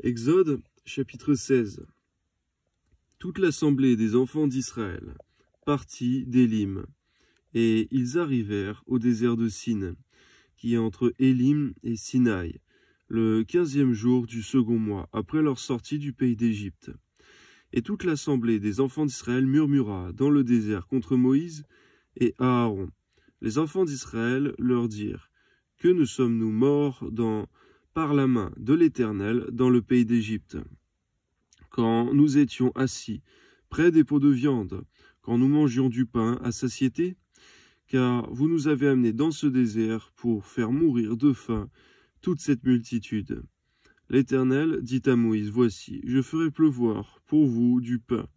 Exode, chapitre 16. Toute l'assemblée des enfants d'Israël partit d'Élim, et ils arrivèrent au désert de Sin, qui est entre Élim et Sinaï, le 15e jour du second mois, après leur sortie du pays d'Égypte. Et toute l'assemblée des enfants d'Israël murmura dans le désert contre Moïse et Aaron. Les enfants d'Israël leur dirent: Que ne sommes-nous morts par la main de l'Éternel dans le pays d'Égypte, quand nous étions assis près des pots de viande, quand nous mangions du pain à satiété? Car vous nous avez amenés dans ce désert pour faire mourir de faim toute cette multitude. L'Éternel dit à Moïse: Voici, je ferai pleuvoir pour vous du pain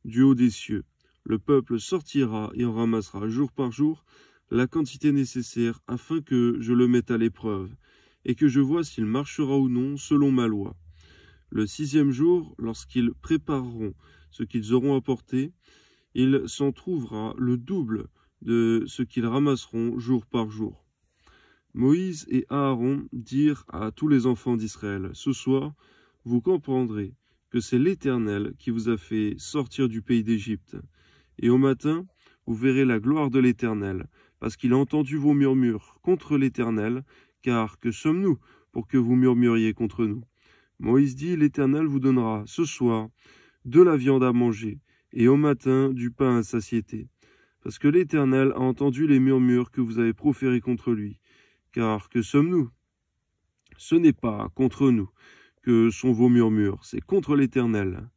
du haut des cieux. Le peuple sortira et en ramassera jour par jour la quantité nécessaire, afin que je le mette à l'épreuve, et que je vois s'il marchera ou non selon ma loi. Le 6e jour, lorsqu'ils prépareront ce qu'ils auront apporté, il s'en trouvera le double de ce qu'ils ramasseront jour par jour. Moïse et Aaron dirent à tous les enfants d'Israël: Ce soir, vous comprendrez que c'est l'Éternel qui vous a fait sortir du pays d'Égypte. Et au matin, vous verrez la gloire de l'Éternel, parce qu'il a entendu vos murmures contre l'Éternel, car que sommes-nous pour que vous murmuriez contre nous? Moïse dit: L'Éternel vous donnera ce soir de la viande à manger, et au matin du pain à satiété, parce que l'Éternel a entendu les murmures que vous avez proférés contre lui. Car que sommes-nous? Ce n'est pas contre nous que sont vos murmures, c'est contre l'Éternel.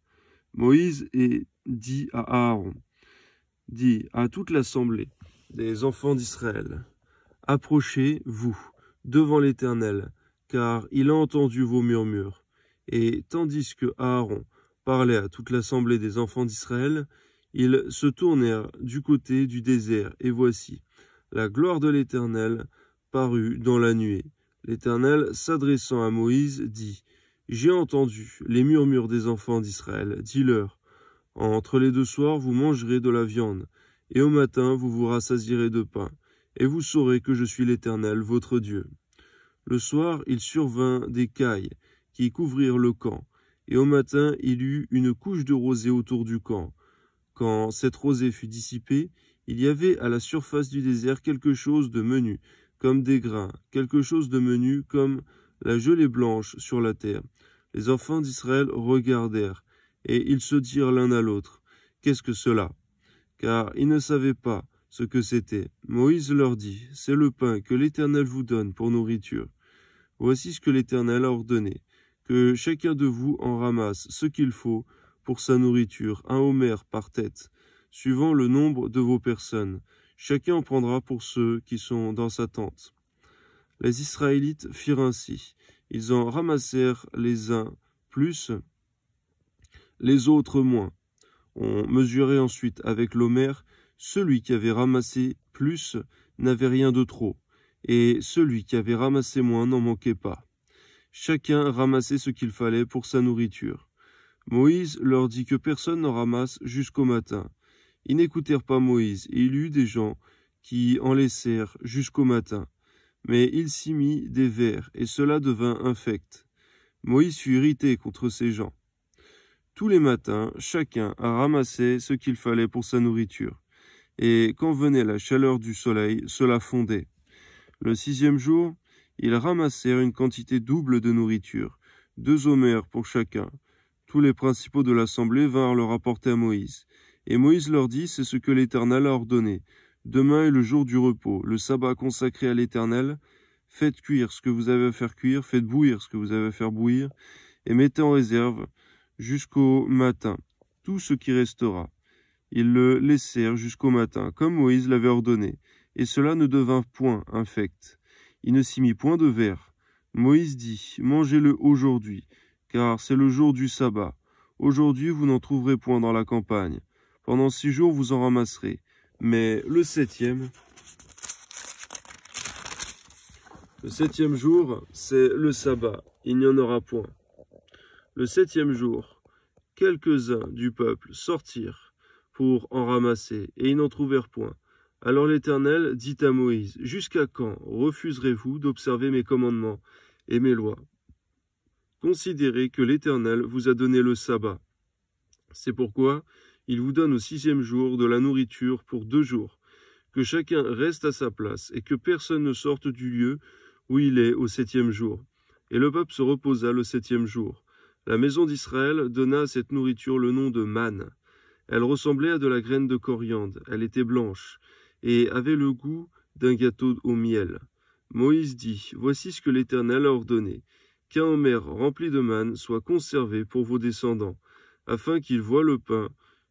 Moïse dit à Aaron, dit à toute l'assemblée des enfants d'Israël: Approchez-vous devant l'Éternel, car il a entendu vos murmures. Et tandis que Aaron parlait à toute l'assemblée des enfants d'Israël, ils se tournèrent du côté du désert, et voici, la gloire de l'Éternel parut dans la nuée. L'Éternel, s'adressant à Moïse, dit: J'ai entendu les murmures des enfants d'Israël. Dis-leur: Entre les deux soirs, vous mangerez de la viande, et au matin, vous vous rassasierez de pain, et vous saurez que je suis l'Éternel, votre Dieu. Le soir, il survint des cailles qui couvrirent le camp, et au matin, il y eut une couche de rosée autour du camp. Quand cette rosée fut dissipée, il y avait à la surface du désert quelque chose de menu, comme des grains, quelque chose de menu comme la gelée blanche sur la terre. Les enfants d'Israël regardèrent, et ils se dirent l'un à l'autre: Qu'est-ce que cela? Car ils ne savaient pas ce que c'était. Moïse leur dit: C'est le pain que l'Éternel vous donne pour nourriture. Voici ce que l'Éternel a ordonné: que chacun de vous en ramasse ce qu'il faut pour sa nourriture, 1 homère par tête, suivant le nombre de vos personnes. Chacun en prendra pour ceux qui sont dans sa tente. Les Israélites firent ainsi. Ils en ramassèrent les uns plus, les autres moins. On mesurait ensuite avec l'homère. Celui qui avait ramassé plus n'avait rien de trop, et celui qui avait ramassé moins n'en manquait pas. Chacun ramassait ce qu'il fallait pour sa nourriture. Moïse leur dit que personne n'en ramasse jusqu'au matin. Ils n'écoutèrent pas Moïse, et il y eut des gens qui en laissèrent jusqu'au matin. Mais il s'y mit des vers, et cela devint infect. Moïse fut irrité contre ces gens. Tous les matins, chacun ramassait ce qu'il fallait pour sa nourriture. Et quand venait la chaleur du soleil, cela fondait. Le 6e jour, ils ramassèrent une quantité double de nourriture, 2 homères pour chacun. Tous les principaux de l'assemblée vinrent le rapporter à Moïse. Et Moïse leur dit: C'est ce que l'Éternel a ordonné. Demain est le jour du repos, le sabbat consacré à l'Éternel. Faites cuire ce que vous avez à faire cuire, faites bouillir ce que vous avez à faire bouillir, et mettez en réserve jusqu'au matin tout ce qui restera. Ils le laissèrent jusqu'au matin, comme Moïse l'avait ordonné, et cela ne devint point infect. Il ne s'y mit point de vers. Moïse dit: Mangez-le aujourd'hui, car c'est le jour du sabbat. Aujourd'hui vous n'en trouverez point dans la campagne. Pendant 6 jours vous en ramasserez, mais le septième jour, c'est le sabbat, il n'y en aura point. Le 7e jour, quelques-uns du peuple sortirent pour en ramasser, et ils n'en trouvèrent point. Alors l'Éternel dit à Moïse: Jusqu'à quand refuserez-vous d'observer mes commandements et mes lois? considérez que l'Éternel vous a donné le sabbat. C'est pourquoi il vous donne au 6e jour de la nourriture pour 2 jours, que chacun reste à sa place et que personne ne sorte du lieu où il est au 7e jour. Et le peuple se reposa le 7e jour. La maison d'Israël donna à cette nourriture le nom de manne. Elle ressemblait à de la graine de coriandre, elle était blanche, et avait le goût d'un gâteau au miel. Moïse dit, « Voici ce que l'Éternel a ordonné, qu'un omer rempli de manne soit conservé pour vos descendants, afin qu'ils voient le pain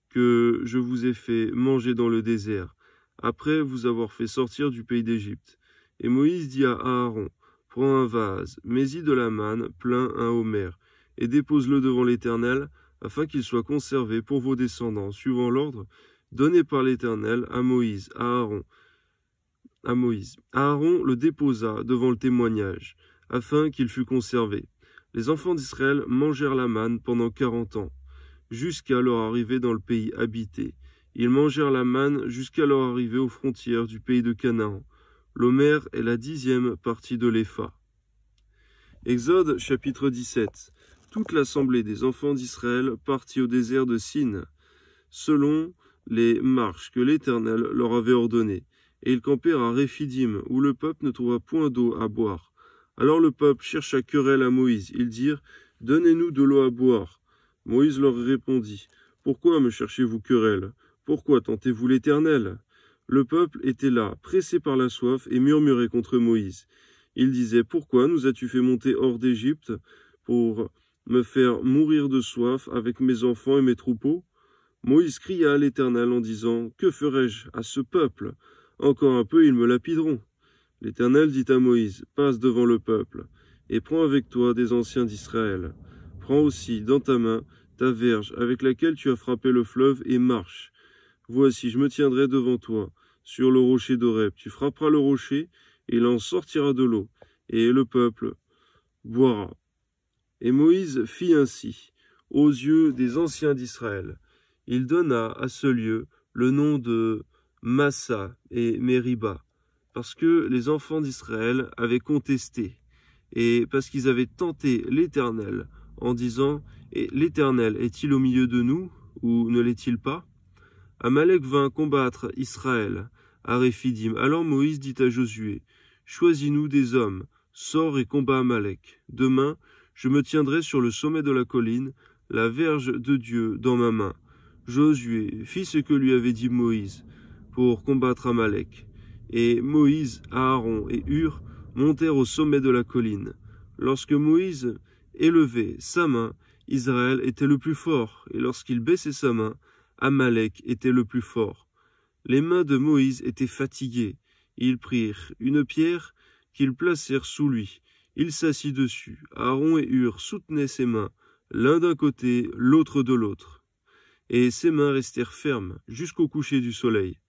que je vous ai fait manger dans le désert, après vous avoir fait sortir du pays d'Égypte. » Et Moïse dit à Aaron, « Prends un vase, mets-y de la manne, plein un omer, et dépose-le devant l'Éternel, afin qu'il soit conservé pour vos descendants, suivant l'ordre donné par l'Éternel à Moïse, Aaron le déposa devant le témoignage, afin qu'il fût conservé. Les enfants d'Israël mangèrent la manne pendant 40 ans, jusqu'à leur arrivée dans le pays habité. Ils mangèrent la manne jusqu'à leur arrivée aux frontières du pays de Canaan. L'omer est la 10e partie de l'épha. Exode chapitre 17. Toute l'assemblée des enfants d'Israël partit au désert de Sin, selon les marches que l'Éternel leur avait ordonnées. Et ils campèrent à Réphidim, où le peuple ne trouva point d'eau à boire. Alors le peuple chercha querelle à Moïse. Ils dirent, « Donnez-nous de l'eau à boire. » Moïse leur répondit, « Pourquoi me cherchez-vous querelle? Pourquoi tentez-vous l'Éternel » Le peuple était là, pressé par la soif, et murmurait contre Moïse. Il disait, « Pourquoi nous as-tu fait monter hors d'Égypte pour me faire mourir de soif avec mes enfants et mes troupeaux ?» Moïse cria à l'Éternel en disant, « Que ferai-je à ce peuple? Encore un peu, ils me lapideront. » L'Éternel dit à Moïse, « Passe devant le peuple, et prends avec toi des anciens d'Israël. Prends aussi dans ta main ta verge avec laquelle tu as frappé le fleuve, et marche. Voici, je me tiendrai devant toi, sur le rocher d'Horeb. Tu frapperas le rocher, et il en sortira de l'eau, et le peuple boira. » Et Moïse fit ainsi, aux yeux des anciens d'Israël. Il donna à ce lieu le nom de Massa et Mériba, parce que les enfants d'Israël avaient contesté, et parce qu'ils avaient tenté l'Éternel, en disant, « Et l'Éternel est-il au milieu de nous, ou ne l'est-il pas ?» Amalek vint combattre Israël à Réphidim. Alors Moïse dit à Josué, « Choisis-nous des hommes, sors et combat Amalek. Demain, je me tiendrai sur le sommet de la colline, la verge de Dieu dans ma main. » Josué fit ce que lui avait dit Moïse pour combattre Amalek. Et Moïse, Aaron et Hur montèrent au sommet de la colline. Lorsque Moïse élevait sa main, Israël était le plus fort, et lorsqu'il baissait sa main, Amalek était le plus fort. Les mains de Moïse étaient fatiguées. Ils prirent une pierre qu'ils placèrent sous lui. Il s'assit dessus. Aaron et Hur soutenaient ses mains, l'un d'un côté, l'autre de l'autre. Et ses mains restèrent fermes jusqu'au coucher du soleil.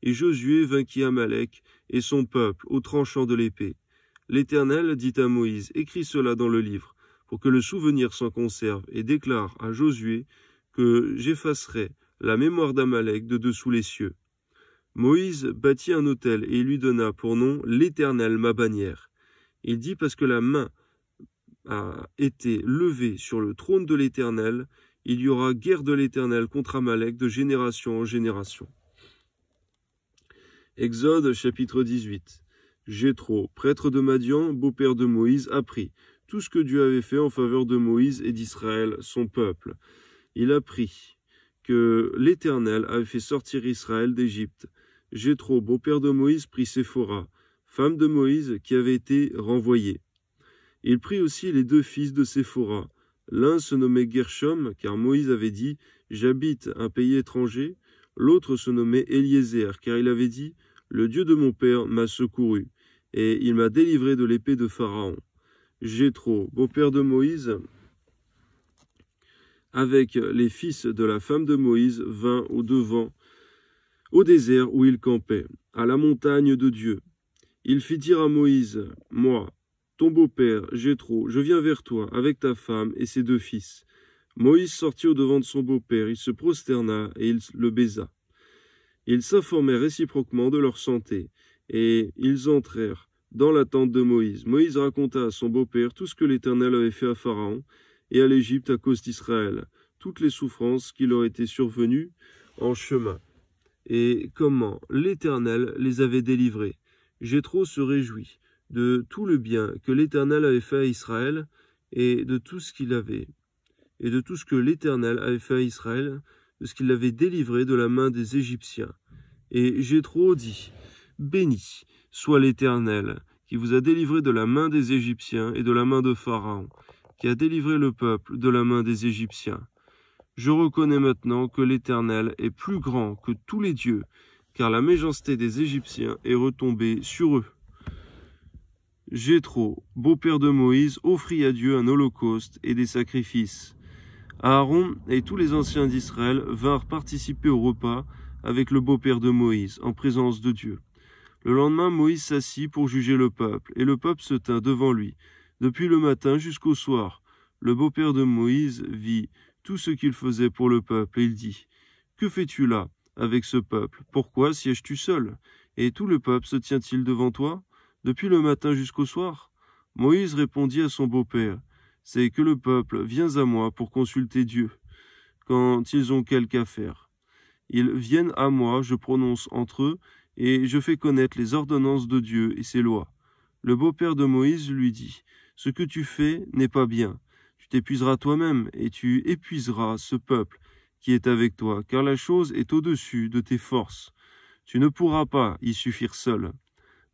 Et Josué vainquit Amalek et son peuple au tranchant de l'épée. L'Éternel dit à Moïse, « Écris cela dans le livre, pour que le souvenir s'en conserve, et déclare à Josué que j'effacerai la mémoire d'Amalek de dessous les cieux. » Moïse bâtit un autel et lui donna pour nom l'Éternel ma bannière. Il dit parce que la main a été levée sur le trône de l'Éternel, il y aura guerre de l'Éternel contre Amalek de génération en génération. Exode chapitre 18. Jéthro, prêtre de Madian, beau-père de Moïse, apprit tout ce que Dieu avait fait en faveur de Moïse et d'Israël, son peuple. Il apprit que l'Éternel avait fait sortir Israël d'Égypte. Jéthro, beau-père de Moïse, prit Séphora, femme de Moïse, qui avait été renvoyée. Il prit aussi les 2 fils de Séphora. L'un se nommait Gershom, car Moïse avait dit « J'habite un pays étranger ». L'autre se nommait Eliezer, car il avait dit « Le Dieu de mon père m'a secouru, et il m'a délivré de l'épée de Pharaon ». Jéthro, beau-père de Moïse, avec les fils de la femme de Moïse, vint au-devant, au désert où il campait, à la montagne de Dieu. Il fit dire à Moïse, « Moi, ton beau-père, Jéthro, je viens vers toi, avec ta femme et ses 2 fils. » Moïse sortit au-devant de son beau-père, il se prosterna et il le baisa. Ils s'informèrent réciproquement de leur santé, et ils entrèrent dans la tente de Moïse. Moïse raconta à son beau-père tout ce que l'Éternel avait fait à Pharaon et à l'Égypte à cause d'Israël, toutes les souffrances qui leur étaient survenues en chemin, et comment l'Éternel les avait délivrés. Jéthro se réjouit de tout le bien que l'Éternel avait fait à Israël et de tout ce que l'Éternel avait fait à Israël, de ce qu'il l'avait délivré de la main des Égyptiens. Et Jéthro dit, « Béni soit l'Éternel, qui vous a délivré de la main des Égyptiens et de la main de Pharaon, qui a délivré le peuple de la main des Égyptiens. Je reconnais maintenant que l'Éternel est plus grand que tous les dieux, car la méchanceté des Égyptiens est retombée sur eux. » Jéthro, beau-père de Moïse, offrit à Dieu un holocauste et des sacrifices. Aaron et tous les anciens d'Israël vinrent participer au repas avec le beau-père de Moïse, en présence de Dieu. Le lendemain, Moïse s'assit pour juger le peuple, et le peuple se tint devant lui. Depuis le matin jusqu'au soir, le beau-père de Moïse vit tout ce qu'il faisait pour le peuple, et il dit, « Que fais-tu là, avec ce peuple? Pourquoi sièges-tu seul? Et tout le peuple se tient-il devant toi, depuis le matin jusqu'au soir ?» Moïse répondit à son beau-père, « C'est que le peuple vient à moi pour consulter Dieu, quand ils ont quelque affaire. Ils viennent à moi, je prononce entre eux, et je fais connaître les ordonnances de Dieu et ses lois. » Le beau-père de Moïse lui dit, « Ce que tu fais n'est pas bien. Tu t'épuiseras toi-même, et tu épuiseras ce peuple qui est avec toi, car la chose est au-dessus de tes forces. Tu ne pourras pas y suffire seul.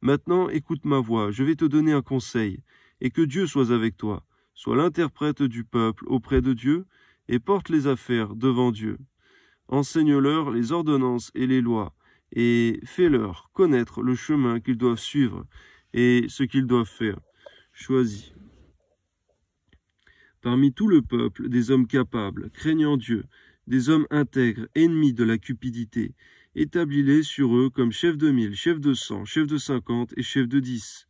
Maintenant, écoute ma voix, je vais te donner un conseil, et que Dieu soit avec toi. Sois l'interprète du peuple auprès de Dieu, et porte les affaires devant Dieu. Enseigne-leur les ordonnances et les lois, et fais-leur connaître le chemin qu'ils doivent suivre et ce qu'ils doivent faire. Choisis parmi tout le peuple des hommes capables, craignant Dieu, des hommes intègres, ennemis de la cupidité. Établis-les sur eux comme chefs de 1000, chefs de 100, chefs de 50 et chefs de 10.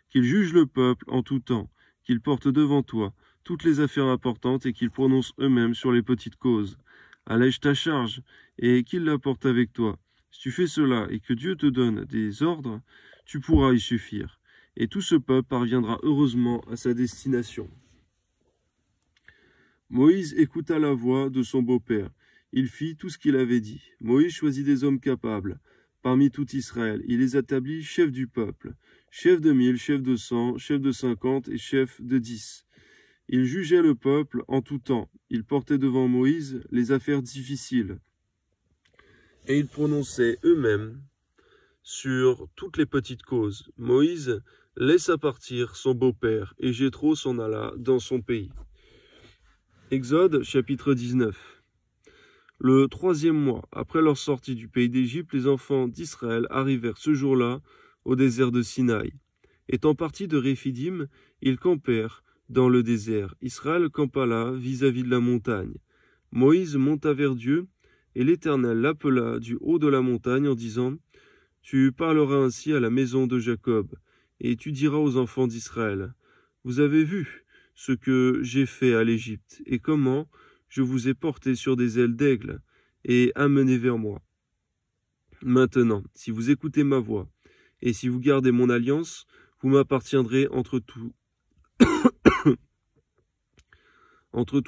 Qu'ils jugent le peuple en tout temps, qu'ils portent devant toi toutes les affaires importantes et qu'ils prononcent eux-mêmes sur les petites causes. Allège ta charge et qu'ils la portent avec toi. Si tu fais cela et que Dieu te donne des ordres, tu pourras y suffire. Et tout ce peuple parviendra heureusement à sa destination. Moïse écouta la voix de son beau-père. Il fit tout ce qu'il avait dit. Moïse choisit des hommes capables. Parmi tout Israël, il les établit chefs du peuple, chefs de 1000, chefs de 100, chefs de 50 et chefs de 10. Il jugeait le peuple en tout temps. Il portait devant Moïse les affaires difficiles. Et ils prononçaient eux-mêmes sur toutes les petites causes. Moïse laissa partir son beau-père, et Jéthro s'en alla dans son pays. Exode chapitre 19. Le 3e mois, après leur sortie du pays d'Égypte, les enfants d'Israël arrivèrent ce jour-là au désert de Sinaï. Étant partis de Réphidim, ils campèrent dans le désert. Israël campa là, vis-à-vis de la montagne. Moïse monta vers Dieu, et l'Éternel l'appela du haut de la montagne en disant, « Tu parleras ainsi à la maison de Jacob, et tu diras aux enfants d'Israël, « Vous avez vu ce que j'ai fait à l'Égypte, et comment je vous ai porté sur des ailes d'aigle, et amené vers moi. Maintenant, si vous écoutez ma voix, et si vous gardez mon alliance, vous m'appartiendrez entre tous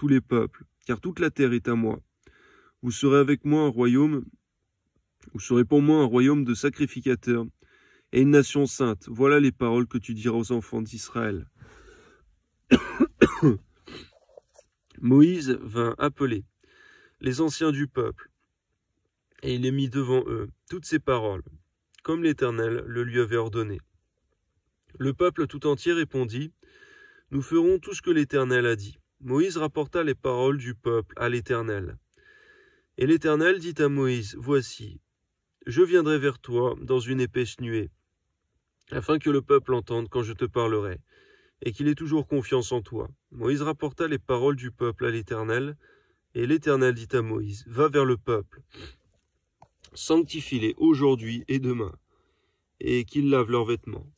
les peuples, car toute la terre est à moi. Vous serez avec moi un royaume, vous serez pour moi un royaume de sacrificateurs, et une nation sainte. Voilà les paroles que tu diras aux enfants d'Israël. » Moïse vint appeler les anciens du peuple, et il les mit devant eux toutes ces paroles, comme l'Éternel le lui avait ordonné. Le peuple tout entier répondit, « Nous ferons tout ce que l'Éternel a dit. » Moïse rapporta les paroles du peuple à l'Éternel. Et l'Éternel dit à Moïse, « Voici, je viendrai vers toi dans une épaisse nuée, afin que le peuple entende quand je te parlerai, et qu'il ait toujours confiance en toi. » Moïse rapporta les paroles du peuple à l'Éternel, et l'Éternel dit à Moïse, « Va vers le peuple, sanctifie-les aujourd'hui et demain, et qu'ils lavent leurs vêtements,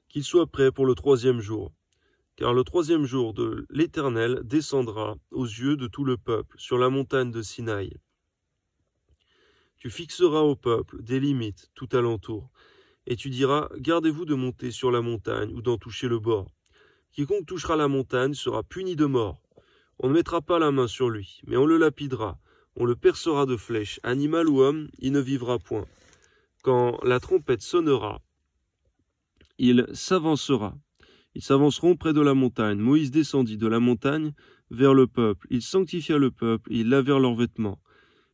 qu'ils soient prêts pour le 3e jour. Car le 3e jour de l'Éternel descendra aux yeux de tout le peuple sur la montagne de Sinaï. Tu fixeras au peuple des limites tout alentour, et tu diras, gardez-vous de monter sur la montagne ou d'en toucher le bord. Quiconque touchera la montagne sera puni de mort. On ne mettra pas la main sur lui, mais on le lapidera, on le percera de flèches, animal ou homme, il ne vivra point. Quand la trompette sonnera, il s'avancera. Ils s'avanceront près de la montagne. Moïse descendit de la montagne vers le peuple. Il sanctifia le peuple, et ils lavèrent leurs vêtements.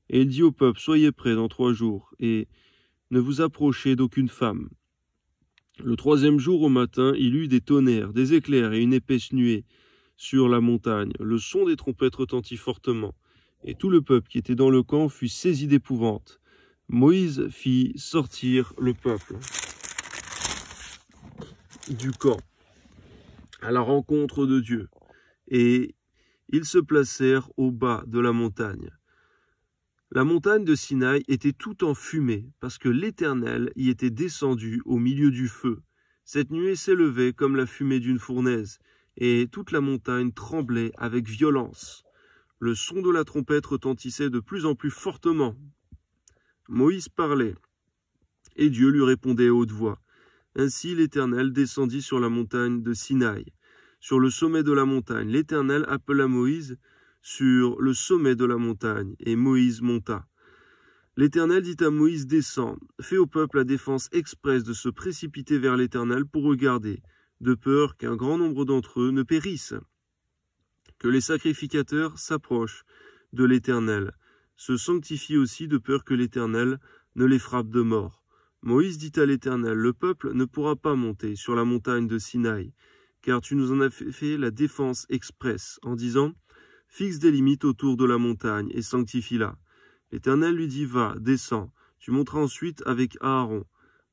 Et il dit au peuple, soyez prêts dans 3 jours, et ne vous approchez d'aucune femme. Le 3e jour au matin, il eut des tonnerres, des éclairs et une épaisse nuée sur la montagne. Le son des trompettes retentit fortement, et tout le peuple qui était dans le camp fut saisi d'épouvante. Moïse fit sortir le peuple du camp à la rencontre de Dieu, et ils se placèrent au bas de la montagne. La montagne de Sinaï était tout en fumée, parce que l'Éternel y était descendu au milieu du feu. Cette nuée s'élevait comme la fumée d'une fournaise, et toute la montagne tremblait avec violence. Le son de la trompette retentissait de plus en plus fortement. Moïse parlait, et Dieu lui répondait à haute voix. Ainsi l'Éternel descendit sur la montagne de Sinaï. Sur le sommet de la montagne, l'Éternel appela Moïse sur le sommet de la montagne, et Moïse monta. L'Éternel dit à Moïse, descends, fais au peuple la défense expresse de se précipiter vers l'Éternel pour regarder, de peur qu'un grand nombre d'entre eux ne périssent. Que les sacrificateurs s'approchent de l'Éternel, se sanctifient aussi de peur que l'Éternel ne les frappe de mort. Moïse dit à l'Éternel, le peuple ne pourra pas monter sur la montagne de Sinaï, car tu nous en as fait la défense expresse, en disant, fixe des limites autour de la montagne et sanctifie-la. L'Éternel lui dit, va, descends, tu monteras ensuite avec Aaron.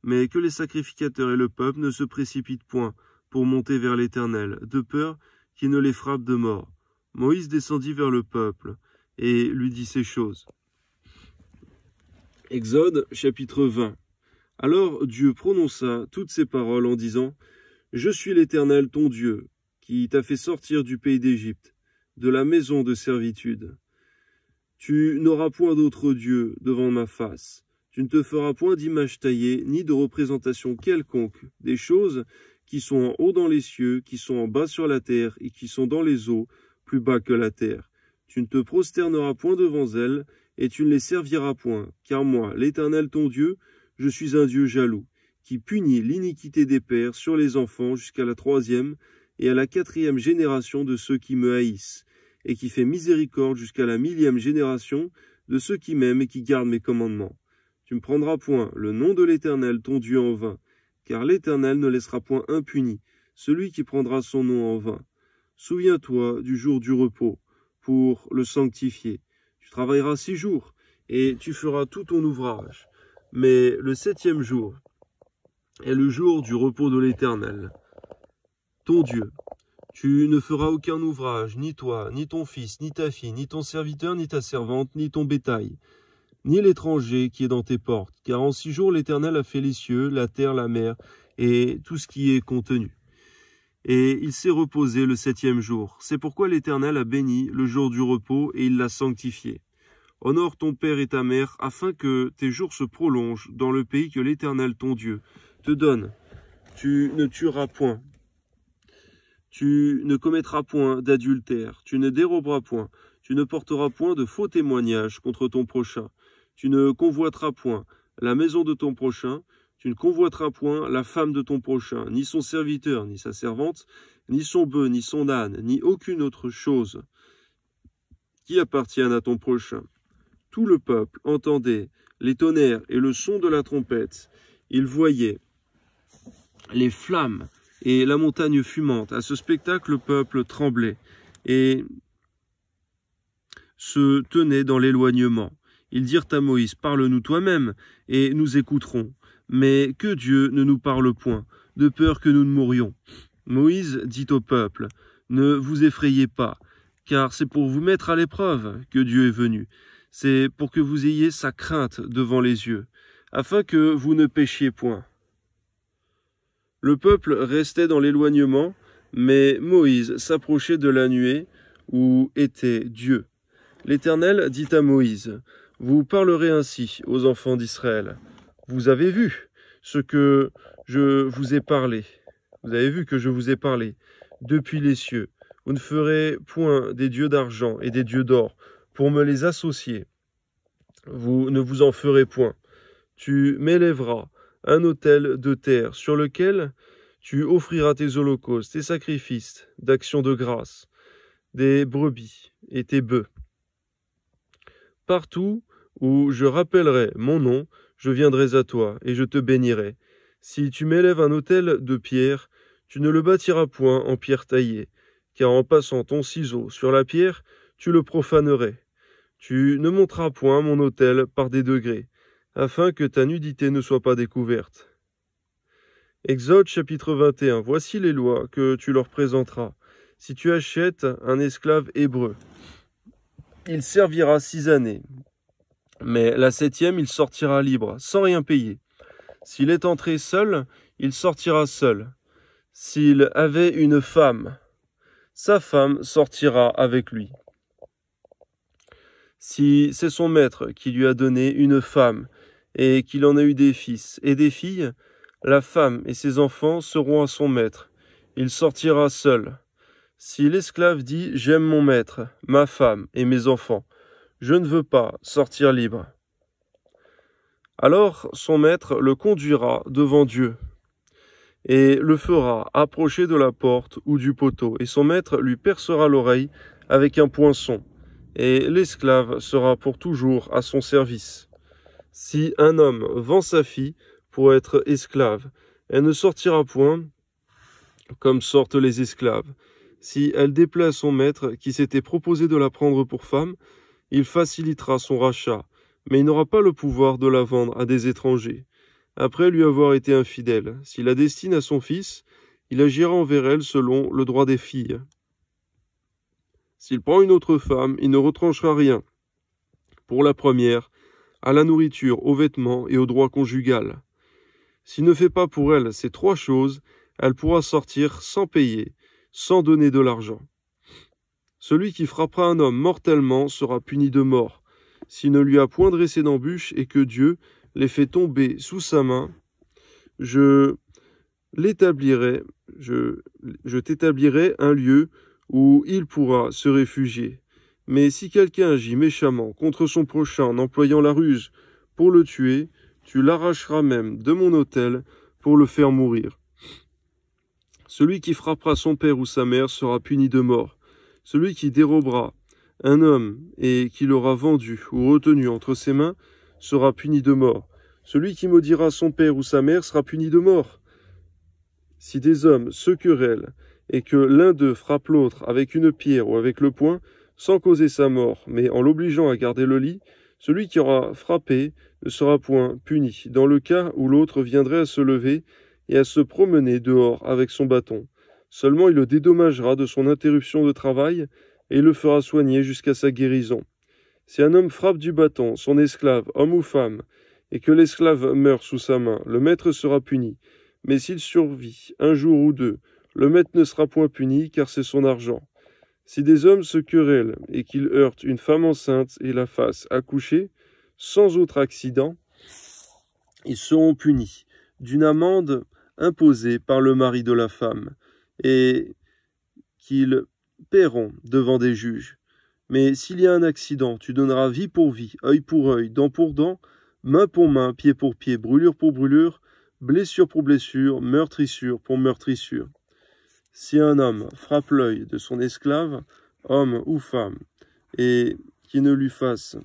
Mais que les sacrificateurs et le peuple ne se précipitent point pour monter vers l'Éternel, de peur qu'il ne les frappe de mort. Moïse descendit vers le peuple et lui dit ces choses. Exode chapitre 20. Alors Dieu prononça toutes ces paroles en disant, je suis l'Éternel ton Dieu, qui t'a fait sortir du pays d'Égypte, de la maison de servitude. Tu n'auras point d'autre Dieu devant ma face. Tu ne te feras point d'image taillée, ni de représentation quelconque des choses qui sont en haut dans les cieux, qui sont en bas sur la terre, et qui sont dans les eaux, plus bas que la terre. Tu ne te prosterneras point devant elles, et tu ne les serviras point, car moi, l'Éternel ton Dieu, je suis un Dieu jaloux, qui punit l'iniquité des pères sur les enfants jusqu'à la 3e et à la 4e génération de ceux qui me haïssent, et qui fait miséricorde jusqu'à la 1000e génération de ceux qui m'aiment et qui gardent mes commandements. Tu ne prendras point le nom de l'Éternel ton Dieu en vain, car l'Éternel ne laissera point impuni celui qui prendra son nom en vain. Souviens-toi du jour du repos, pour le sanctifier. Tu travailleras 6 jours, et tu feras tout ton ouvrage. Mais le 7e jour est le jour du repos de l'Éternel, ton Dieu. Tu ne feras aucun ouvrage, ni toi, ni ton fils, ni ta fille, ni ton serviteur, ni ta servante, ni ton bétail, ni l'étranger qui est dans tes portes, car en 6 jours l'Éternel a fait les cieux, la terre, la mer, et tout ce qui est contenu. Et il s'est reposé le 7e jour. C'est pourquoi l'Éternel a béni le jour du repos, et il l'a sanctifié. Honore ton père et ta mère, afin que tes jours se prolongent dans le pays que l'Éternel ton Dieu te donne. Tu ne tueras point. Tu ne commettras point d'adultère, tu ne déroberas point, tu ne porteras point de faux témoignages contre ton prochain, tu ne convoiteras point la maison de ton prochain, tu ne convoiteras point la femme de ton prochain, ni son serviteur, ni sa servante, ni son bœuf, ni son âne, ni aucune autre chose qui appartienne à ton prochain. Tout le peuple entendait les tonnerres et le son de la trompette. Il voyait les flammes et la montagne fumante. À ce spectacle, le peuple tremblait et se tenait dans l'éloignement. Ils dirent à Moïse, parle-nous toi-même, et nous écouterons. Mais que Dieu ne nous parle point, de peur que nous ne mourions. Moïse dit au peuple, ne vous effrayez pas, car c'est pour vous mettre à l'épreuve que Dieu est venu. C'est pour que vous ayez sa crainte devant les yeux, afin que vous ne péchiez point. Le peuple restait dans l'éloignement, mais Moïse s'approchait de la nuée où était Dieu. L'Éternel dit à Moïse, vous parlerez ainsi aux enfants d'Israël. Vous avez vu ce que je vous ai parlé. Vous avez vu que je vous ai parlé depuis les cieux. Vous ne ferez point des dieux d'argent et des dieux d'or pour me les associer. Vous ne vous en ferez point. Tu m'élèveras un autel de terre sur lequel tu offriras tes holocaustes, tes sacrifices d'action de grâce, des brebis et tes bœufs. Partout où je rappellerai mon nom, je viendrai à toi et je te bénirai. Si tu m'élèves un autel de pierre, tu ne le bâtiras point en pierre taillée, car en passant ton ciseau sur la pierre, tu le profanerais. Tu ne monteras point mon autel par des degrés, afin que ta nudité ne soit pas découverte. Exode chapitre 21. Voici les lois que tu leur présenteras. Si tu achètes un esclave hébreu, il servira 6 années, mais la 7e, il sortira libre, sans rien payer. S'il est entré seul, il sortira seul. S'il avait une femme, sa femme sortira avec lui. Si c'est son maître qui lui a donné une femme, et qu'il en a eu des fils et des filles, la femme et ses enfants seront à son maître. Il sortira seul. Si l'esclave dit « J'aime mon maître, ma femme et mes enfants, je ne veux pas sortir libre », alors son maître le conduira devant Dieu et le fera approcher de la porte ou du poteau, et son maître lui percera l'oreille avec un poinçon, et l'esclave sera pour toujours à son service. Si un homme vend sa fille pour être esclave, elle ne sortira point comme sortent les esclaves. Si elle déplaît son maître qui s'était proposé de la prendre pour femme, il facilitera son rachat, mais il n'aura pas le pouvoir de la vendre à des étrangers. Après lui avoir été infidèle, s'il la destine à son fils, il agira envers elle selon le droit des filles. S'il prend une autre femme, il ne retranchera rien. Pour la première, à la nourriture, aux vêtements et au droit conjugal. S'il ne fait pas pour elle ces 3 choses, elle pourra sortir sans payer, sans donner de l'argent. Celui qui frappera un homme mortellement sera puni de mort, s'il ne lui a point dressé d'embûche et que Dieu les fait tomber sous sa main. Je t'établirai un lieu où il pourra se réfugier. Mais si quelqu'un agit méchamment contre son prochain en employant la ruse pour le tuer, tu l'arracheras même de mon autel pour le faire mourir. Celui qui frappera son père ou sa mère sera puni de mort. Celui qui dérobera un homme et qui l'aura vendu ou retenu entre ses mains sera puni de mort. Celui qui maudira son père ou sa mère sera puni de mort. Si des hommes se querellent et que l'un d'eux frappe l'autre avec une pierre ou avec le poing, sans causer sa mort, mais en l'obligeant à garder le lit, celui qui aura frappé ne sera point puni, dans le cas où l'autre viendrait à se lever et à se promener dehors avec son bâton. Seulement il le dédommagera de son interruption de travail et il le fera soigner jusqu'à sa guérison. Si un homme frappe du bâton son esclave, homme ou femme, et que l'esclave meurt sous sa main, le maître sera puni. Mais s'il survit 1 jour ou 2, le maître ne sera point puni, car c'est son argent. Si des hommes se querellent et qu'ils heurtent une femme enceinte et la fassent accoucher, sans autre accident, ils seront punis d'une amende imposée par le mari de la femme, et qu'ils paieront devant des juges. Mais s'il y a un accident, tu donneras vie pour vie, œil pour œil, dent pour dent, main pour main, pied pour pied, brûlure pour brûlure, blessure pour blessure, meurtrissure pour meurtrissure. Si un homme frappe l'œil de son esclave, homme ou femme, et qui lui fasse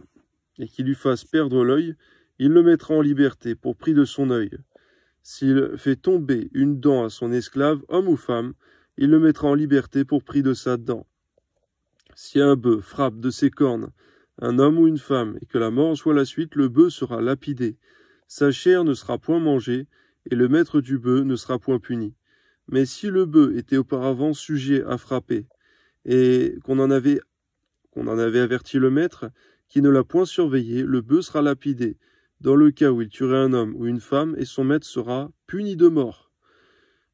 perdre l'œil, il le mettra en liberté pour prix de son œil. S'il fait tomber une dent à son esclave, homme ou femme, il le mettra en liberté pour prix de sa dent. Si un bœuf frappe de ses cornes un homme ou une femme, et que la mort soit la suite, le bœuf sera lapidé. Sa chair ne sera point mangée, et le maître du bœuf ne sera point puni. Mais si le bœuf était auparavant sujet à frapper, et qu'on en avait averti le maître, qui ne l'a point surveillé, le bœuf sera lapidé, dans le cas où il tuerait un homme ou une femme, et son maître sera puni de mort.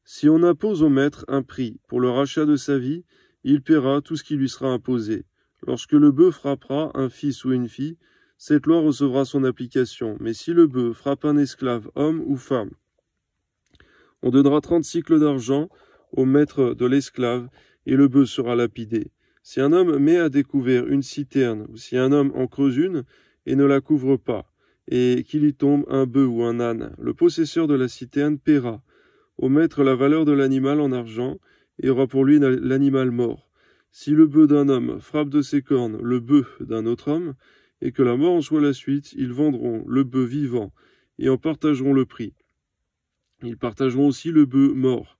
Si on impose au maître un prix pour le rachat de sa vie, il paiera tout ce qui lui sera imposé. Lorsque le bœuf frappera un fils ou une fille, cette loi recevra son application. Mais si le bœuf frappe un esclave, homme ou femme, on donnera 30 cycles d'argent au maître de l'esclave, et le bœuf sera lapidé. Si un homme met à découvert une citerne, ou si un homme en creuse une et ne la couvre pas, et qu'il y tombe un bœuf ou un âne, le possesseur de la citerne paiera au maître la valeur de l'animal en argent, et aura pour lui l'animal mort. Si le bœuf d'un homme frappe de ses cornes le bœuf d'un autre homme, et que la mort en soit la suite, ils vendront le bœuf vivant, et en partageront le prix. Ils partageront aussi le bœuf mort.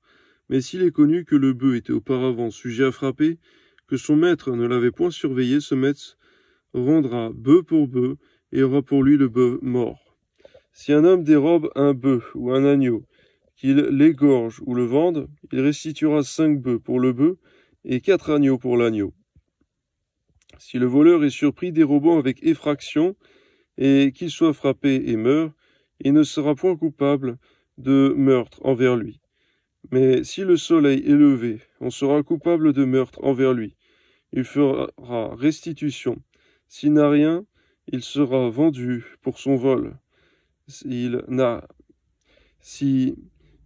Mais s'il est connu que le bœuf était auparavant sujet à frapper, que son maître ne l'avait point surveillé, ce maître rendra bœuf pour bœuf, et aura pour lui le bœuf mort. Si un homme dérobe un bœuf ou un agneau, qu'il l'égorge ou le vende, il restituera 5 bœufs pour le bœuf, et 4 agneaux pour l'agneau. Si le voleur est surpris dérobant avec effraction, et qu'il soit frappé et meurt, il ne sera point coupable de meurtre envers lui. Mais si le soleil est levé, on sera coupable de meurtre envers lui. Il fera restitution. S'il n'a rien, il sera vendu pour son vol. Si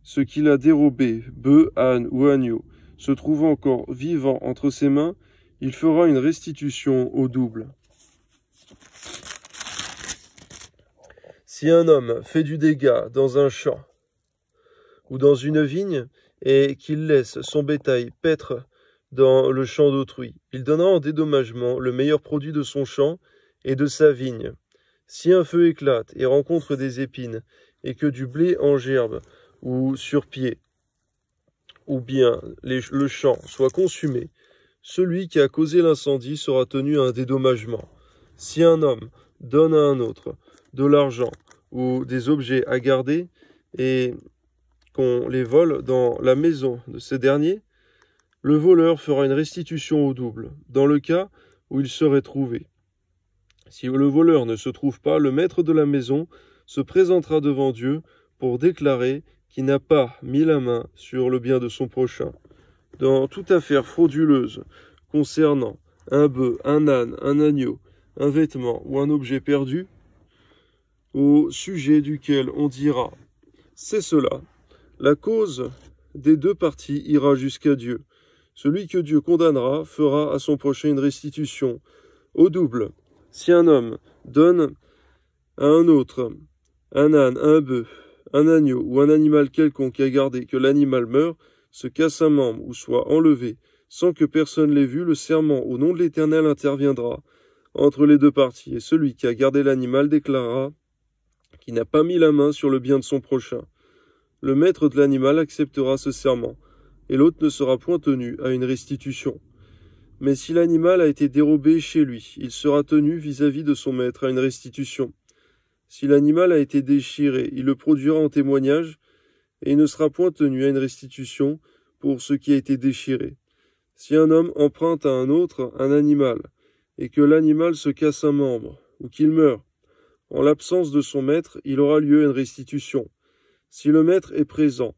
ce qu'il a dérobé, bœuf, âne ou agneau, se trouve encore vivant entre ses mains, il fera une restitution au double. Si un homme fait du dégât dans un champ ou dans une vigne, et qu'il laisse son bétail paître dans le champ d'autrui, il donnera en dédommagement le meilleur produit de son champ et de sa vigne. Si un feu éclate et rencontre des épines, et que du blé en gerbe ou sur pied, ou bien le champ soit consumé, celui qui a causé l'incendie sera tenu à un dédommagement. Si un homme donne à un autre de l'argent ou des objets à garder, et qu'on les vole dans la maison de ces derniers, le voleur fera une restitution au double, dans le cas où il serait trouvé. Si le voleur ne se trouve pas, le maître de la maison se présentera devant Dieu pour déclarer qu'il n'a pas mis la main sur le bien de son prochain. Dans toute affaire frauduleuse concernant un bœuf, un âne, un agneau, un vêtement ou un objet perdu, au sujet duquel on dira « c'est cela », la cause des deux parties ira jusqu'à Dieu. Celui que Dieu condamnera fera à son prochain une restitution au double. Si un homme donne à un autre un âne, un bœuf, un agneau ou un animal quelconque à garder, que l'animal meure, se casse un membre ou soit enlevé, sans que personne l'ait vu, le serment au nom de l'Éternel interviendra entre les deux parties, et celui qui a gardé l'animal déclarera qu'il n'a pas mis la main sur le bien de son prochain. Le maître de l'animal acceptera ce serment, et l'autre ne sera point tenu à une restitution. Mais si l'animal a été dérobé chez lui, il sera tenu vis-à-vis de son maître à une restitution. Si l'animal a été déchiré, il le produira en témoignage, et il ne sera point tenu à une restitution pour ce qui a été déchiré. Si un homme emprunte à un autre un animal, et que l'animal se casse un membre, ou qu'il meurt, en l'absence de son maître, il aura lieu à une restitution. Si le maître est présent,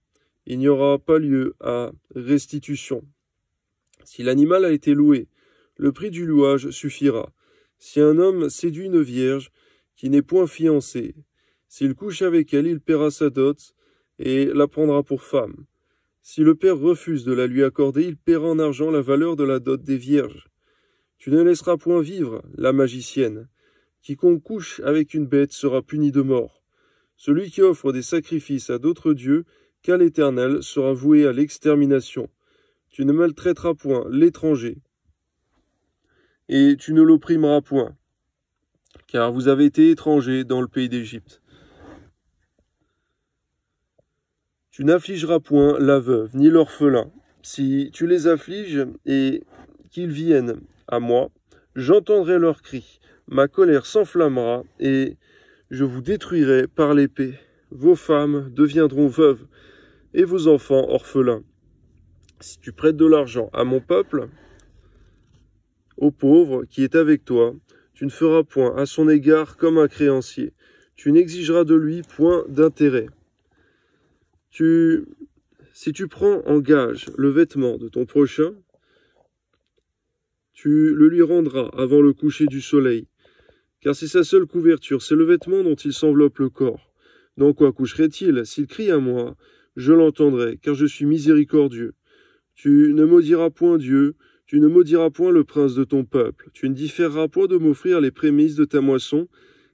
il n'y aura pas lieu à restitution. Si l'animal a été loué, le prix du louage suffira. Si un homme séduit une vierge qui n'est point fiancée, s'il couche avec elle, il paiera sa dot et la prendra pour femme. Si le père refuse de la lui accorder, il paiera en argent la valeur de la dot des vierges. Tu ne laisseras point vivre la magicienne. Quiconque couche avec une bête sera puni de mort. Celui qui offre des sacrifices à d'autres dieux qu'à l'Éternel sera voué à l'extermination. Tu ne maltraiteras point l'étranger, et tu ne l'opprimeras point, car vous avez été étrangers dans le pays d'Égypte. Tu n'affligeras point la veuve, ni l'orphelin. Si tu les affliges, et qu'ils viennent à moi, j'entendrai leurs cris, ma colère s'enflammera, et je vous détruirai par l'épée. Vos femmes deviendront veuves, et vos enfants orphelins. Si tu prêtes de l'argent à mon peuple, au pauvre qui est avec toi, tu ne feras point à son égard comme un créancier. Tu n'exigeras de lui point d'intérêt. Si tu prends en gage le vêtement de ton prochain, tu le lui rendras avant le coucher du soleil, car c'est sa seule couverture, c'est le vêtement dont il s'enveloppe le corps. Dans quoi coucherait-il? S'il crie à moi, je l'entendrai, car je suis miséricordieux. Tu ne maudiras point Dieu, tu ne maudiras point le prince de ton peuple, tu ne différeras point de m'offrir les prémices de ta moisson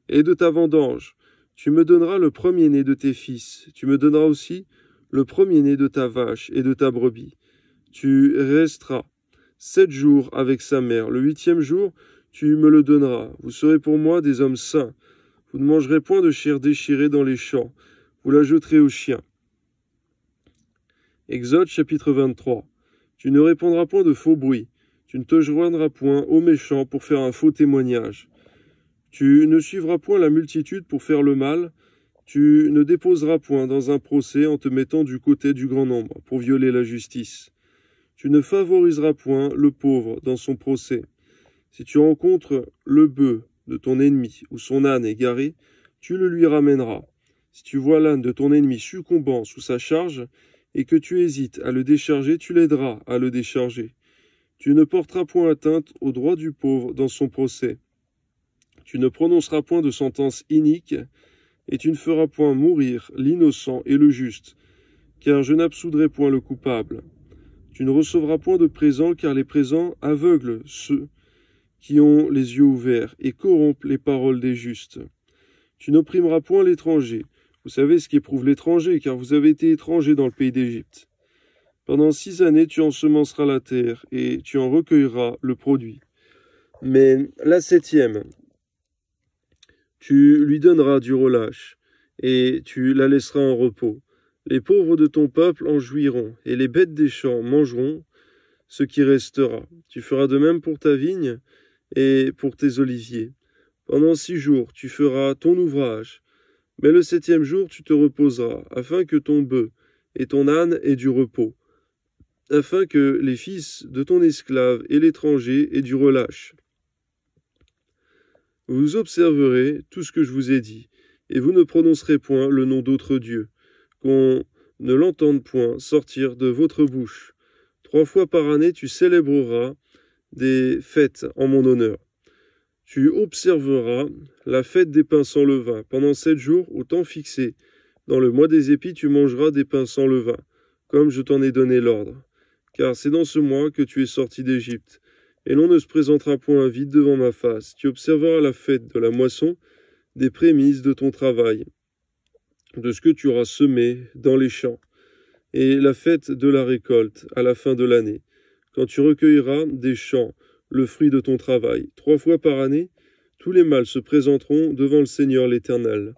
et de ta vendange. Tu me donneras le premier-né de tes fils, tu me donneras aussi le premier-né de ta vache et de ta brebis. Tu resteras 7 jours avec sa mère, le 8e jour, tu me le donneras. Vous serez pour moi des hommes saints. Vous ne mangerez point de chair déchirée dans les champs, vous la jeterez aux chiens. Exode chapitre 23. Tu ne répandras point de faux bruits, tu ne te joindras point aux méchants pour faire un faux témoignage. Tu ne suivras point la multitude pour faire le mal, tu ne déposeras point dans un procès en te mettant du côté du grand nombre pour violer la justice. Tu ne favoriseras point le pauvre dans son procès. Si tu rencontres le bœuf de ton ennemi ou son âne égaré, tu le lui ramèneras. Si tu vois l'âne de ton ennemi succombant sous sa charge, et que tu hésites à le décharger, tu l'aideras à le décharger. Tu ne porteras point atteinte au droit du pauvre dans son procès. Tu ne prononceras point de sentence inique, et tu ne feras point mourir l'innocent et le juste, car je n'absoudrai point le coupable. Tu ne recevras point de présents, car les présents aveuglent ceux qui ont les yeux ouverts et corrompent les paroles des justes. Tu n'opprimeras point l'étranger. Vous savez ce qu'éprouve l'étranger, car vous avez été étrangers dans le pays d'Égypte. Pendant 6 années, tu ensemenceras la terre, et tu en recueilleras le produit. Mais la 7e, tu lui donneras du relâche, et tu la laisseras en repos. Les pauvres de ton peuple en jouiront, et les bêtes des champs mangeront ce qui restera. Tu feras de même pour ta vigne et pour tes oliviers. Pendant 6 jours, tu feras ton ouvrage. Mais le 7e jour, tu te reposeras, afin que ton bœuf et ton âne aient du repos, afin que les fils de ton esclave et l'étranger aient du relâche. Vous observerez tout ce que je vous ai dit, et vous ne prononcerez point le nom d'autre Dieu, qu'on ne l'entende point sortir de votre bouche. 3 fois par année, tu célébreras des fêtes en mon honneur. Tu observeras la fête des pains sans levain. Pendant 7 jours, au temps fixé, dans le mois des épis, tu mangeras des pains sans levain, comme je t'en ai donné l'ordre. Car c'est dans ce mois que tu es sorti d'Égypte, et l'on ne se présentera point vide devant ma face. Tu observeras la fête de la moisson, des prémices de ton travail, de ce que tu auras semé dans les champs, et la fête de la récolte à la fin de l'année, quand tu recueilleras des champs le fruit de ton travail. 3 fois par année, tous les mâles se présenteront devant le Seigneur l'Éternel.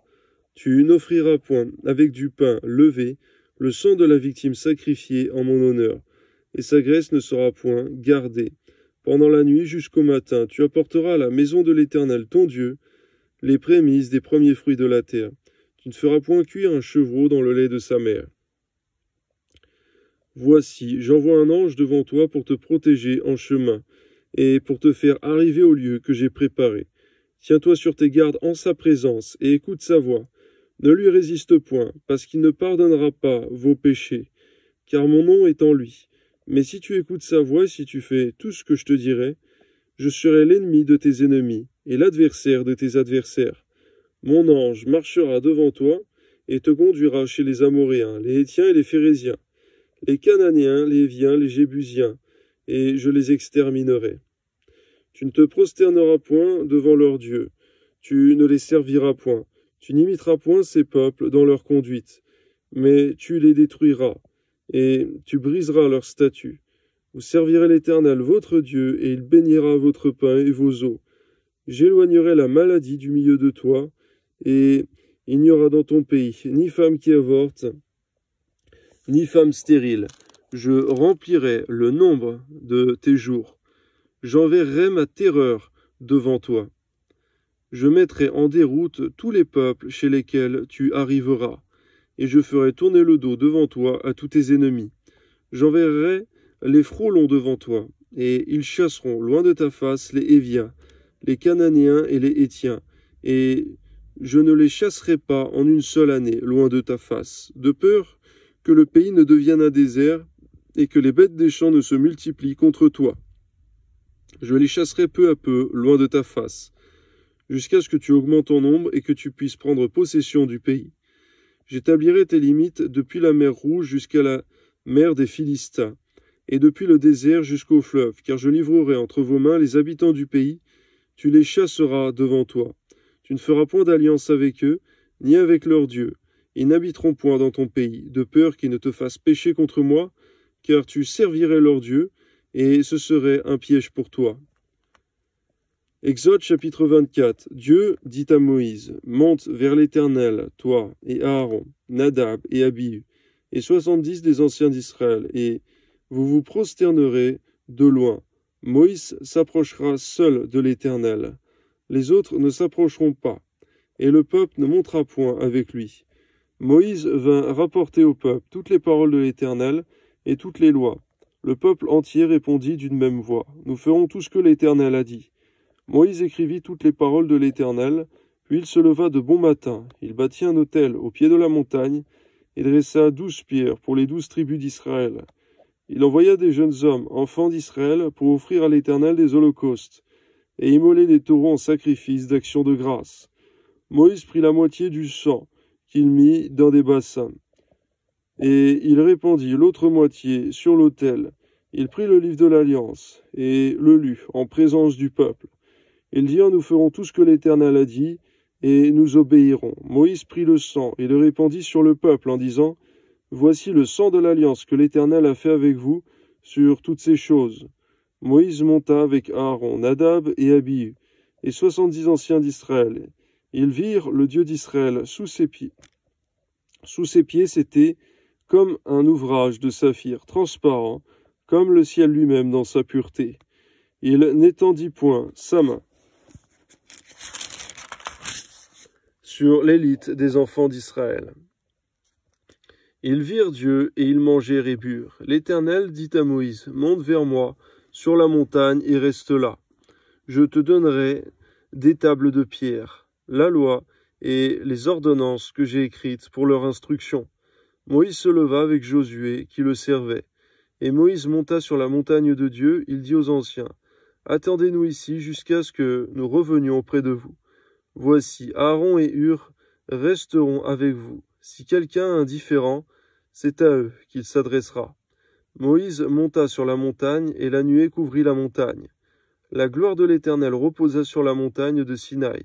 Tu n'offriras point avec du pain levé le sang de la victime sacrifiée en mon honneur, et sa graisse ne sera point gardée. Pendant la nuit jusqu'au matin, tu apporteras à la maison de l'Éternel ton Dieu les prémices des premiers fruits de la terre. Tu ne feras point cuire un chevreau dans le lait de sa mère. Voici, j'envoie un ange devant toi pour te protéger en chemin, et pour te faire arriver au lieu que j'ai préparé. Tiens-toi sur tes gardes en sa présence, et écoute sa voix. Ne lui résiste point, parce qu'il ne pardonnera pas vos péchés, car mon nom est en lui. Mais si tu écoutes sa voix, et si tu fais tout ce que je te dirai, je serai l'ennemi de tes ennemis, et l'adversaire de tes adversaires. Mon ange marchera devant toi, et te conduira chez les Amoréens, les Hétiens et les Phéréziens, les Cananéens, les Héviens, les Jébusiens, et je les exterminerai. Tu ne te prosterneras point devant leurs dieux, tu ne les serviras point, tu n'imiteras point ces peuples dans leur conduite, mais tu les détruiras, et tu briseras leurs statuts. Vous servirez l'Éternel votre Dieu, et il bénira votre pain et vos eaux. J'éloignerai la maladie du milieu de toi, et il n'y aura dans ton pays ni femme qui avorte, ni femme stérile. Je remplirai le nombre de tes jours. J'enverrai ma terreur devant toi. Je mettrai en déroute tous les peuples chez lesquels tu arriveras, et je ferai tourner le dos devant toi à tous tes ennemis. J'enverrai les frôlons devant toi, et ils chasseront loin de ta face les Héviens, les Cananéens et les Hétiens, et je ne les chasserai pas en une seule année loin de ta face, de peur que le pays ne devienne un désert, et que les bêtes des champs ne se multiplient contre toi. Je les chasserai peu à peu loin de ta face. jusqu'à ce que tu augmentes en nombre et que tu puisses prendre possession du pays. J'établirai tes limites depuis la mer Rouge jusqu'à la mer des Philistins, et depuis le désert jusqu'au fleuve, car je livrerai entre vos mains les habitants du pays, tu les chasseras devant toi. Tu ne feras point d'alliance avec eux, ni avec leurs dieux. Ils n'habiteront point dans ton pays, de peur qu'ils ne te fassent pécher contre moi, car tu servirais leurs dieux, et ce serait un piège pour toi. Exode chapitre 24. Dieu dit à Moïse, monte vers l'Éternel, toi et Aaron, Nadab et Abihu, et 70 des anciens d'Israël, et vous vous prosternerez de loin. Moïse s'approchera seul de l'Éternel. Les autres ne s'approcheront pas, et le peuple ne montera point avec lui. Moïse vint rapporter au peuple toutes les paroles de l'Éternel et toutes les lois. Le peuple entier répondit d'une même voix, nous ferons tout ce que l'Éternel a dit. Moïse écrivit toutes les paroles de l'Éternel, puis il se leva de bon matin. Il bâtit un autel au pied de la montagne, et dressa 12 pierres pour les 12 tribus d'Israël. Il envoya des jeunes hommes, enfants d'Israël, pour offrir à l'Éternel des holocaustes, et immoler des taureaux en sacrifice d'action de grâce. Moïse prit la moitié du sang, qu'il mit dans des bassins, et il répandit l'autre moitié sur l'autel. Il prit le livre de l'Alliance, et le lut en présence du peuple. Ils dirent, nous ferons tout ce que l'Éternel a dit, et nous obéirons. Moïse prit le sang et le répandit sur le peuple en disant, voici le sang de l'alliance que l'Éternel a fait avec vous sur toutes ces choses. Moïse monta avec Aaron, Nadab et Abihu, et 70 anciens d'Israël. Ils virent le Dieu d'Israël sous ses pieds. Sous ses pieds, c'était comme un ouvrage de saphir transparent, comme le ciel lui-même dans sa pureté. Il n'étendit point sa main sur l'élite des enfants d'Israël. Ils virent Dieu et ils mangèrent et burent. L'Éternel dit à Moïse, monte vers moi sur la montagne et reste là. Je te donnerai des tables de pierre, la loi et les ordonnances que j'ai écrites pour leur instruction. Moïse se leva avec Josué qui le servait. Et Moïse monta sur la montagne de Dieu, il dit aux anciens, attendez-nous ici jusqu'à ce que nous revenions auprès de vous. Voici, Aaron et Hur resteront avec vous. Si quelqu'un est indifférent, c'est à eux qu'il s'adressera. Moïse monta sur la montagne, et la nuée couvrit la montagne. La gloire de l'Éternel reposa sur la montagne de Sinaï,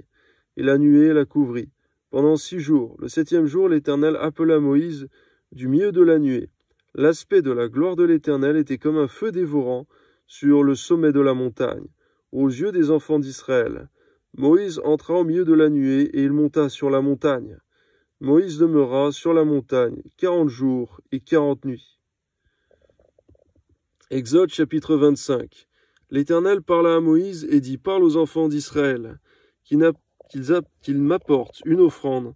et la nuée la couvrit. Pendant 6 jours, le 7e jour, l'Éternel appela Moïse du milieu de la nuée. L'aspect de la gloire de l'Éternel était comme un feu dévorant sur le sommet de la montagne, aux yeux des enfants d'Israël. Moïse entra au milieu de la nuée, et il monta sur la montagne. Moïse demeura sur la montagne 40 jours et 40 nuits. Exode chapitre 25. L'Éternel parla à Moïse et dit, parle aux enfants d'Israël, qu'ils m'apportent une offrande